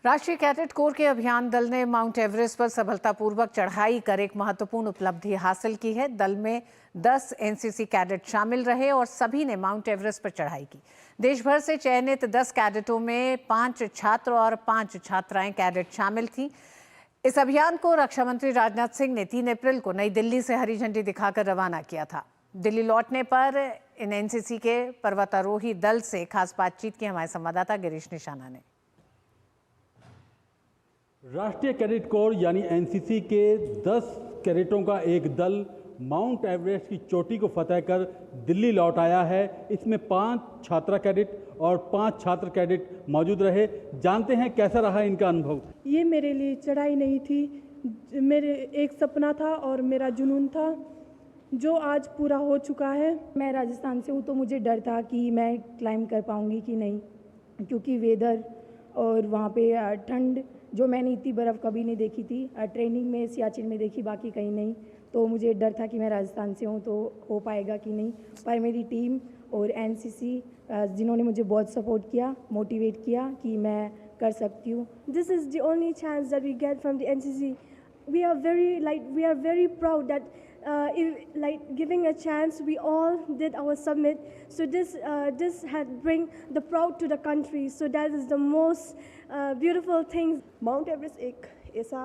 राष्ट्रीय cadet corps के अभियान दल ने माउंट एवरेस्ट पर सफलतापूर्वक चढ़ाई कर एक महत्वपूर्ण उपलब्धि हासिल की है। दल में 10 एनसीसी कैडेट शामिल रहे और सभी ने माउंट एवरेस्ट पर चढ़ाई की। देश भर से चयनित 10 कैडेटों में 5 छात्र और 5 छात्राएं कैडेट शामिल थीं। इस अभियान को रक्षा मंत्री राजनाथ सिंह ने 3 अप्रैल को नई दिल्ली से हरी झंडी दिखाकर रवाना किया था। दिल्ली लौटने पर इन एनसीसी के पर्वतारोही दल से खास बातचीत की हमारे संवाददाता गिरीश निशाना ने। राष्ट्रीय कैडेट कोर यानी एनसीसी के 10 कैडेटों का एक दल माउंट एवरेस्ट की चोटी को फतह कर दिल्ली लौट आया है। इसमें 5 छात्रा कैडेट और 5 छात्र कैडेट मौजूद रहे। जानते हैं कैसा रहा इनका अनुभव। ये मेरे लिए चढ़ाई नहीं थी, मेरे एक सपना था और मेरा जुनून था जो आज पूरा हो चुका है। मैं राजस्थान से हूँ तो मुझे डर था कि मैं क्लाइंब कर पाऊँगी कि नहीं, क्योंकि वेदर और वहाँ पे ठंड जो मैंने इतनी बर्फ़ कभी नहीं देखी थी। ट्रेनिंग में सियाचिन में देखी, बाकी कहीं नहीं। तो मुझे डर था कि मैं राजस्थान से हूँ तो हो पाएगा कि नहीं। पर मेरी टीम और एनसीसी जिन्होंने मुझे बहुत सपोर्ट किया, मोटिवेट किया कि मैं कर सकती हूँ। This is the only chance that we get from the NCC. We are very proud that giving a chance, we all did our summit. So this had bring the proud to the country. So that is the most beautiful thing. Mount Everest एक ऐसा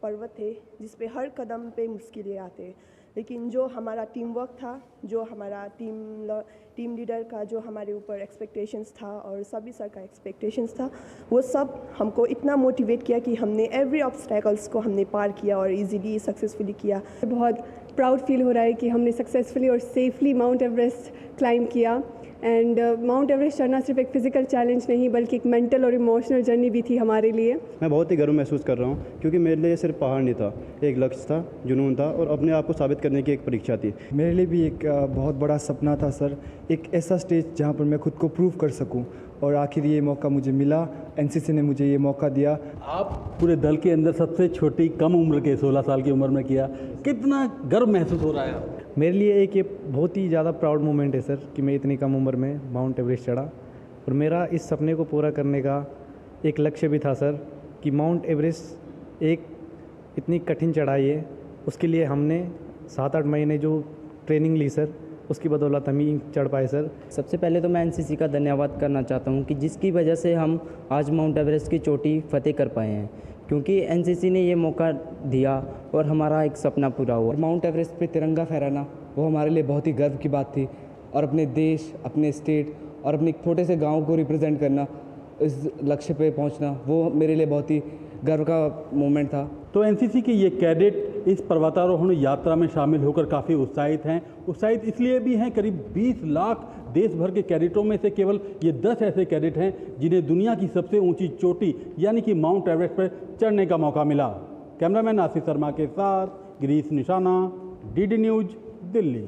पर्वत है जिस पे हर कदम पे मुश्किलें आते हैं, लेकिन जो हमारा टीम वर्क था, जो हमारा टीम लीडर का जो हमारे ऊपर एक्सपेक्टेशंस था और सभी सर का एक्सपेक्टेशंस था, वो सब हमको इतना मोटिवेट किया कि हमने एवरी ऑब्स्टैकल्स को हमने पार किया और इजीली सक्सेसफुली किया। बहुत प्राउड फील हो रहा है कि हमने सक्सेसफुली और सेफली माउंट एवरेस्ट क्लाइंब किया। एंड माउंट एवरेस्ट चढ़ना सिर्फ एक फिजिकल चैलेंज नहीं बल्कि एक मेंटल और इमोशनल जर्नी भी थी हमारे लिए। मैं बहुत ही गर्व महसूस कर रहा हूँ क्योंकि मेरे लिए सिर्फ पहाड़ नहीं था, एक लक्ष्य था, जुनून था और अपने आप को साबित करने की एक परीक्षा थी। मेरे लिए भी एक बहुत बड़ा सपना था सर, एक ऐसा स्टेज जहाँ पर मैं खुद को प्रूव कर सकूँ और आखिर ये मौका मुझे मिला। एनसीसी ने मुझे ये मौका दिया। आप पूरे दल के अंदर सबसे छोटी कम उम्र के 16 साल की उम्र में किया, कितना गर्व महसूस हो रहा है? मेरे लिए एक ये बहुत ही ज़्यादा प्राउड मोमेंट है सर कि मैं इतनी कम उम्र में माउंट एवरेस्ट चढ़ा और मेरा इस सपने को पूरा करने का एक लक्ष्य भी था सर कि माउंट एवरेस्ट एक इतनी कठिन चढ़ाई है, उसके लिए हमने 7-8 महीने जो ट्रेनिंग ली सर, उसकी बदौलत हम ही चढ़ पाए सर। सबसे पहले तो मैं एनसीसी का धन्यवाद करना चाहता हूं कि जिसकी वजह से हम आज माउंट एवरेस्ट की चोटी फतेह कर पाए हैं, क्योंकि एनसीसी ने ये मौका दिया और हमारा एक सपना पूरा हुआ। माउंट एवरेस्ट पे तिरंगा फहराना वो हमारे लिए बहुत ही गर्व की बात थी और अपने देश, अपने स्टेट और अपने छोटे से गाँव को रिप्रेजेंट करना, इस लक्ष्य पे पहुँचना, वो मेरे लिए बहुत ही गर्व का मोमेंट था। तो एनसीसी के ये कैडेट इस पर्वतारोहण यात्रा में शामिल होकर काफ़ी उत्साहित हैं। उत्साहित इसलिए भी हैं, करीब 20 लाख देश भर के कैडेटों में से केवल ये 10 ऐसे कैडेट हैं जिन्हें दुनिया की सबसे ऊंची चोटी यानी कि माउंट एवरेस्ट पर चढ़ने का मौका मिला। कैमरामैन आशीष शर्मा के साथ गिरीश निशाना, डीडी न्यूज़, दिल्ली।